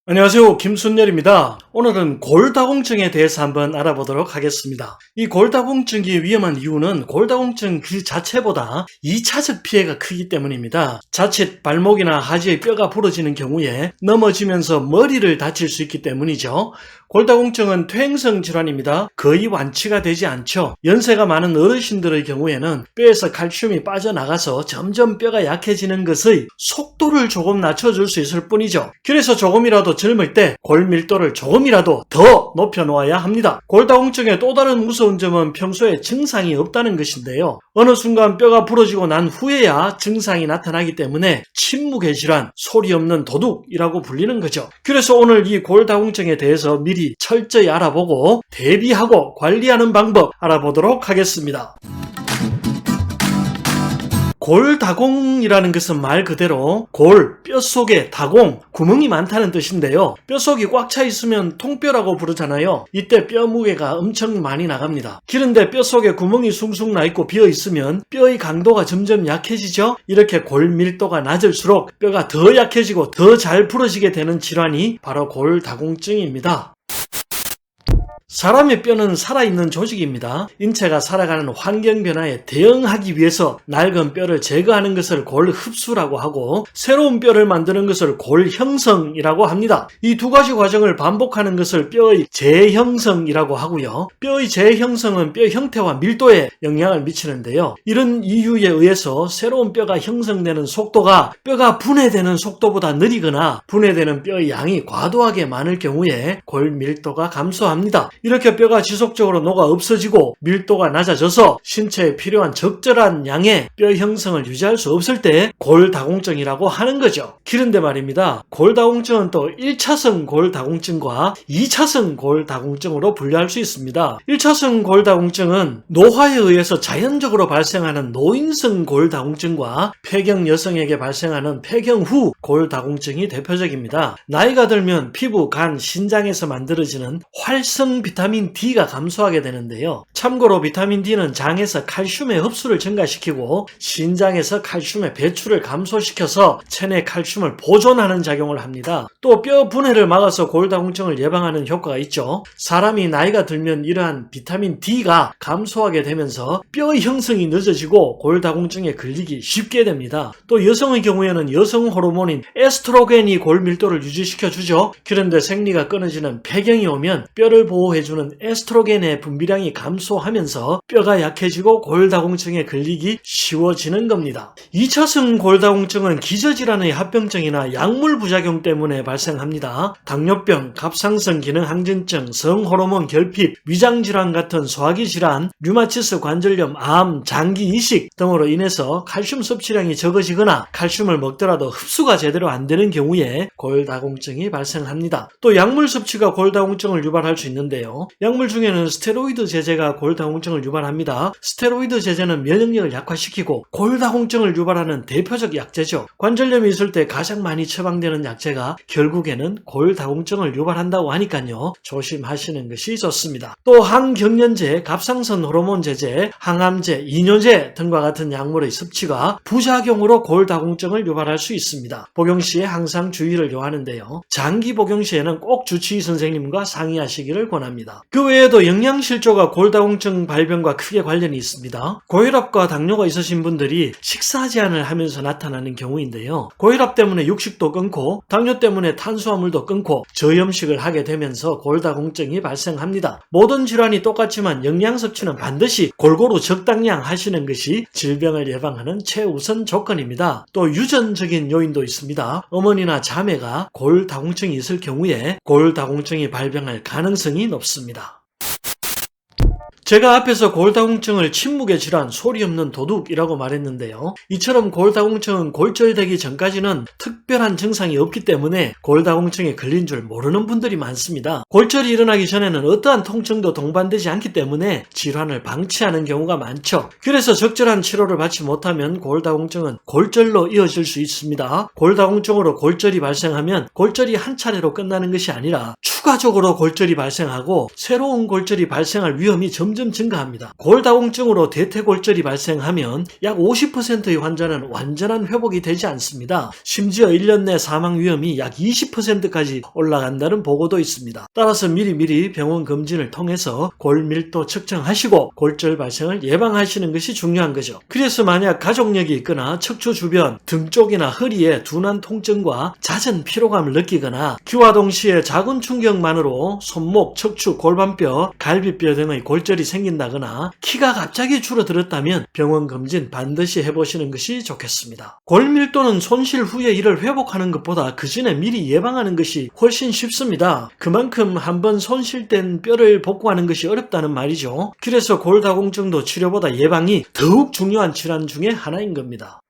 안녕하세요. 김순열입니다. 오늘은 골다공증에 대해서 한번 알아보도록 하겠습니다. 이 골다공증이 위험한 이유는 골다공증 그 자체보다 2차적 피해가 크기 때문입니다. 자칫 발목이나 하지의 뼈가 부러지는 경우에 넘어지면서 머리를 다칠 수 있기 때문이죠. 골다공증은 퇴행성 질환입니다. 거의 완치가 되지 않죠. 연세가 많은 어르신들의 경우에는 뼈에서 칼슘이 빠져나가서 점점 뼈가 약해지는 것의 속도를 조금 낮춰줄 수 있을 뿐이죠. 그래서 조금이라도 젊을 때 골 밀도를 조금이라도 더 높여놓아야 합니다. 골다공증의 또 다른 무서운 점은 평소에 증상이 없다는 것인데요. 어느 순간 뼈가 부러지고 난 후에야 증상이 나타나기 때문에 침묵의 질환, 소리 없는 도둑이라고 불리는 거죠. 그래서 오늘 이 골다공증에 대해서 미리 철저히 알아보고 대비하고 관리하는 방법 알아보도록 하겠습니다. 골다공이라는 것은 말 그대로 골, 뼛속에 다공, 구멍이 많다는 뜻인데요. 뼛속이 꽉 차 있으면 통뼈라고 부르잖아요. 이때 뼈 무게가 엄청 많이 나갑니다. 그런데 뼛속에 구멍이 숭숭 나 있고 비어 있으면 뼈의 강도가 점점 약해지죠. 이렇게 골 밀도가 낮을수록 뼈가 더 약해지고 더 잘 부러지게 되는 질환이 바로 골다공증입니다. 사람의 뼈는 살아있는 조직입니다. 인체가 살아가는 환경 변화에 대응하기 위해서 낡은 뼈를 제거하는 것을 골 흡수라고 하고 새로운 뼈를 만드는 것을 골 형성이라고 합니다. 이 두 가지 과정을 반복하는 것을 뼈의 재형성이라고 하고요. 뼈의 재형성은 뼈 형태와 밀도에 영향을 미치는데요. 이런 이유에 의해서 새로운 뼈가 형성되는 속도가 뼈가 분해되는 속도보다 느리거나 분해되는 뼈의 양이 과도하게 많을 경우에 골 밀도가 감소합니다. 이렇게 뼈가 지속적으로 녹아 없어지고 밀도가 낮아져서 신체에 필요한 적절한 양의 뼈 형성을 유지할 수 없을 때 골다공증이라고 하는 거죠. 그런데 말입니다. 골다공증은 또 1차성 골다공증과 2차성 골다공증으로 분류할 수 있습니다. 1차성 골다공증은 노화에 의해서 자연적으로 발생하는 노인성 골다공증과 폐경 여성에게 발생하는 폐경 후 골다공증이 대표적입니다. 나이가 들면 피부, 간, 신장에서 만들어지는 활성 비타민 D가 감소하게 되는데요. 참고로 비타민 D는 장에서 칼슘의 흡수를 증가시키고 신장에서 칼슘의 배출을 감소시켜서 체내 칼슘을 보존하는 작용을 합니다. 또 뼈 분해를 막아서 골다공증을 예방하는 효과가 있죠. 사람이 나이가 들면 이러한 비타민 D가 감소하게 되면서 뼈 형성이 늦어지고 골다공증에 걸리기 쉽게 됩니다. 또 여성의 경우에는 여성 호르몬인 에스트로겐이 골 밀도를 유지시켜주죠. 그런데 생리가 끊어지는 폐경이 오면 뼈를 보호해주는 에스트로겐의 분비량이 감소하면서 뼈가 약해지고 골다공증에 걸리기 쉬워지는 겁니다. 2차성 골다공증은 기저질환의 합병증이나 약물 부작용 때문에 발생합니다. 당뇨병, 갑상선 기능 항진증, 성호르몬 결핍, 위장질환 같은 소화기 질환, 류마티스 관절염, 암, 장기 이식 등으로 인해서 칼슘 섭취량이 적어지거나 칼슘을 먹더라도 흡수가 제대로 안 되는 경우에 골다공증이 발생합니다. 또 약물 섭취가 골다공증을 유발할 수 있는데요. 약물 중에는 스테로이드 제제가 골다공증을 유발합니다. 스테로이드 제제는 면역력을 약화시키고 골다공증을 유발하는 대표적 약제죠. 관절염이 있을 때 가장 많이 처방되는 약제가 결국에는 골다공증을 유발한다고 하니까요. 조심하시는 것이 좋습니다. 또 항경련제, 갑상선 호르몬 제제, 항암제, 이뇨제 등과 같은 약물의 섭취가 부작용으로 골다공증을 유발할 수 있습니다. 복용 시에 항상 주의를 요하는데요. 장기 복용 시에는 꼭 주치의 선생님과 상의하시기를 권합니다. 그 외에도 영양실조가 골다공증 발병과 크게 관련이 있습니다. 고혈압과 당뇨가 있으신 분들이 식사 제한을 하면서 나타나는 경우인데요. 고혈압 때문에 육식도 끊고 당뇨 때문에 탄수화물도 끊고 저염식을 하게 되면서 골다공증이 발생합니다. 모든 질환이 똑같지만 영양 섭취는 반드시 골고루 적당량 하시는 것이 질병을 예방하는 최우선 조건입니다. 또 유전적인 요인도 있습니다. 어머니나 자매가 골다공증이 있을 경우에 골다공증이 발병할 가능성이 높습니다. 제가 앞에서 골다공증을 침묵의 질환, 소리 없는 도둑이라고 말했는데요. 이처럼 골다공증은 골절되기 전까지는 특별한 증상이 없기 때문에 골다공증에 걸린 줄 모르는 분들이 많습니다. 골절이 일어나기 전에는 어떠한 통증도 동반되지 않기 때문에 질환을 방치하는 경우가 많죠. 그래서 적절한 치료를 받지 못하면 골다공증은 골절로 이어질 수 있습니다. 골다공증으로 골절이 발생하면 골절이 한 차례로 끝나는 것이 아니라 추가적으로 골절이 발생하고 새로운 골절이 발생할 위험이 점점 증가합니다. 골다공증으로 대퇴골절이 발생하면 약 50%의 환자는 완전한 회복이 되지 않습니다. 심지어 1년 내 사망 위험이 약 20%까지 올라간다는 보고도 있습니다. 따라서 미리미리 병원 검진을 통해서 골 밀도 측정하시고 골절 발생을 예방하시는 것이 중요한 거죠. 그래서 만약 가족력이 있거나 척추 주변, 등 쪽이나 허리에 둔한 통증과 잦은 피로감을 느끼거나 기와 동시에 작은 충격만으로 손목, 척추, 골반뼈, 갈비뼈 등의 골절이 생긴다거나 키가 갑자기 줄어들었다면 병원 검진 반드시 해보시는 것이 좋겠습니다. 골 밀도는 손실 후에 이를 회복하는 것보다 그 전에 미리 예방하는 것이 훨씬 쉽습니다. 그만큼 한번 손실된 뼈를 복구하는 것이 어렵다는 말이죠. 그래서 골다공증도 치료보다 예방이 더욱 중요한 질환 중에 하나인 겁니다.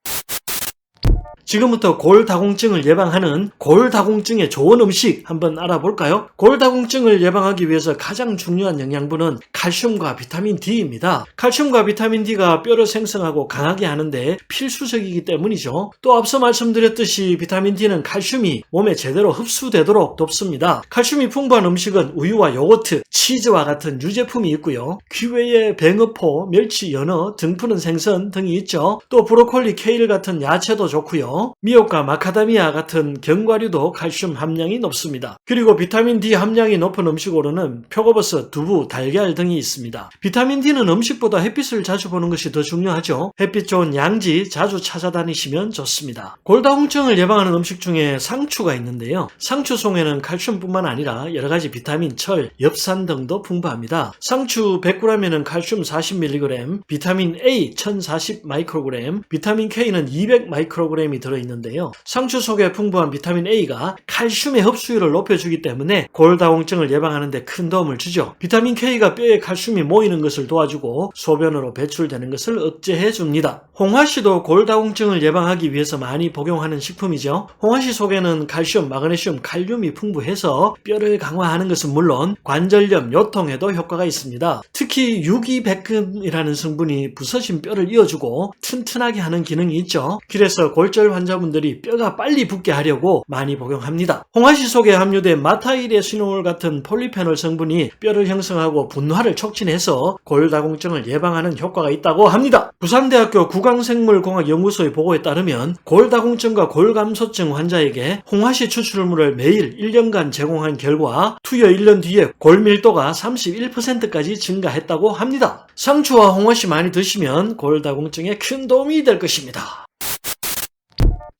지금부터 골다공증을 예방하는 골다공증에 좋은 음식 한번 알아볼까요? 골다공증을 예방하기 위해서 가장 중요한 영양분은 칼슘과 비타민 D입니다. 칼슘과 비타민 D가 뼈를 생성하고 강하게 하는데 필수적이기 때문이죠. 또 앞서 말씀드렸듯이 비타민 D는 칼슘이 몸에 제대로 흡수되도록 돕습니다. 칼슘이 풍부한 음식은 우유와 요거트, 치즈와 같은 유제품이 있고요. 귀외에 뱅어포, 멸치, 연어, 등푸른 생선 등이 있죠. 또 브로콜리, 케일 같은 야채도 좋고요. 미역과 마카다미아 같은 견과류도 칼슘 함량이 높습니다. 그리고 비타민 D 함량이 높은 음식으로는 표고버섯, 두부, 달걀 등이 있습니다. 비타민 D는 음식보다 햇빛을 자주 보는 것이 더 중요하죠. 햇빛 좋은 양지 자주 찾아다니시면 좋습니다. 골다공증을 예방하는 음식 중에 상추가 있는데요. 상추 속에는 칼슘뿐만 아니라 여러가지 비타민, 철, 엽산 등도 풍부합니다. 상추 100g에는 칼슘 40mg, 비타민 A 1040μg, 비타민 K는 200μg이 들어있는데요. 상추 속에 풍부한 비타민 A가 칼슘의 흡수율을 높여주기 때문에 골다공증을 예방하는 데 큰 도움을 주죠. 비타민 K가 뼈에 칼슘이 모이는 것을 도와주고 소변으로 배출되는 것을 억제해 줍니다. 홍화씨도 골다공증을 예방하기 위해서 많이 복용하는 식품이죠. 홍화씨 속에는 칼슘, 마그네슘, 칼륨이 풍부해서 뼈를 강화하는 것은 물론 관절염, 요통에도 효과가 있습니다. 특히 유기백금이라는 성분이 부서진 뼈를 이어주고 튼튼하게 하는 기능이 있죠. 그래서 골절 환자분들이 뼈가 빨리 붙게 하려고 많이 복용합니다. 홍화씨 속에 함유된 마타이레시놀 같은 폴리페놀 성분이 뼈를 형성하고 분화를 촉진해서 골다공증을 예방하는 효과가 있다고 합니다. 부산대학교 구강생물공학연구소의 보고에 따르면 골다공증과 골감소증 환자에게 홍화씨 추출물을 매일 1년간 제공한 결과 투여 1년 뒤에 골밀도가 31%까지 증가했다고 합니다. 상추와 홍화씨 많이 드시면 골다공증에 큰 도움이 될 것입니다.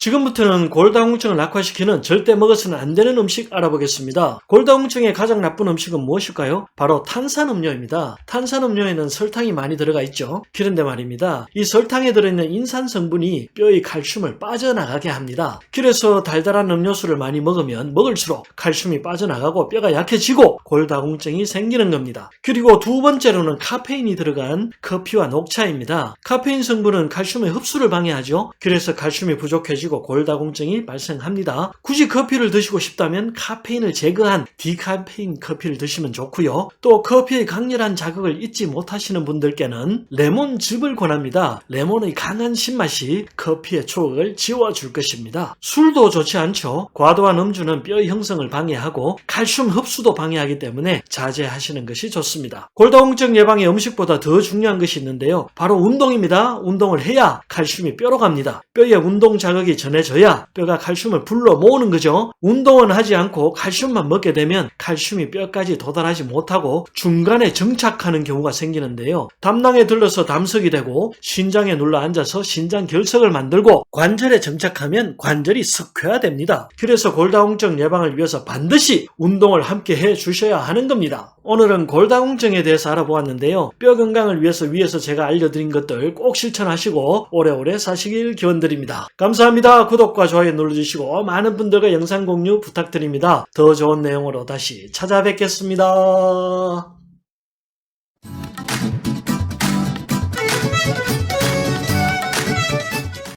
지금부터는 골다공증을 악화시키는 절대 먹어서는 안 되는 음식 알아보겠습니다. 골다공증의 가장 나쁜 음식은 무엇일까요? 바로 탄산음료입니다. 탄산음료에는 설탕이 많이 들어가 있죠. 그런데 말입니다. 이 설탕에 들어있는 인산 성분이 뼈의 칼슘을 빠져나가게 합니다. 그래서 달달한 음료수를 많이 먹으면 먹을수록 칼슘이 빠져나가고 뼈가 약해지고 골다공증이 생기는 겁니다. 그리고 두 번째로는 카페인이 들어간 커피와 녹차입니다. 카페인 성분은 칼슘의 흡수를 방해하죠. 그래서 칼슘이 부족해지고 골다공증이 발생합니다. 굳이 커피를 드시고 싶다면 카페인을 제거한 디카페인 커피를 드시면 좋고요. 또 커피의 강렬한 자극을 잊지 못하시는 분들께는 레몬즙을 권합니다. 레몬의 강한 신맛이 커피의 추억을 지워줄 것입니다. 술도 좋지 않죠. 과도한 음주는 뼈의 형성을 방해하고 칼슘 흡수도 방해하기 때문에 자제하시는 것이 좋습니다. 골다공증 예방에 음식보다 더 중요한 것이 있는데요. 바로 운동입니다. 운동을 해야 칼슘이 뼈로 갑니다. 뼈에 운동 자극이 전해져야 뼈가 칼슘을 불러 모으는 거죠. 운동은 하지 않고 칼슘만 먹게 되면 칼슘이 뼈까지 도달하지 못하고 중간에 정착하는 경우가 생기는데요. 담낭에 들러서 담석이 되고 신장에 눌러 앉아서 신장 결석을 만들고 관절에 정착하면 관절이 석회화됩니다. 그래서 골다공증 예방을 위해서 반드시 운동을 함께 해 주셔야 하는 겁니다. 오늘은 골다공증에 대해서 알아보았는데요. 뼈 건강을 위해서 위에서 제가 알려드린 것들 꼭 실천하시고 오래오래 사시길 기원드립니다. 감사합니다. 구독과 좋아요 눌러주시고 많은 분들과 영상 공유 부탁드립니다. 더 좋은 내용으로 다시 찾아뵙겠습니다.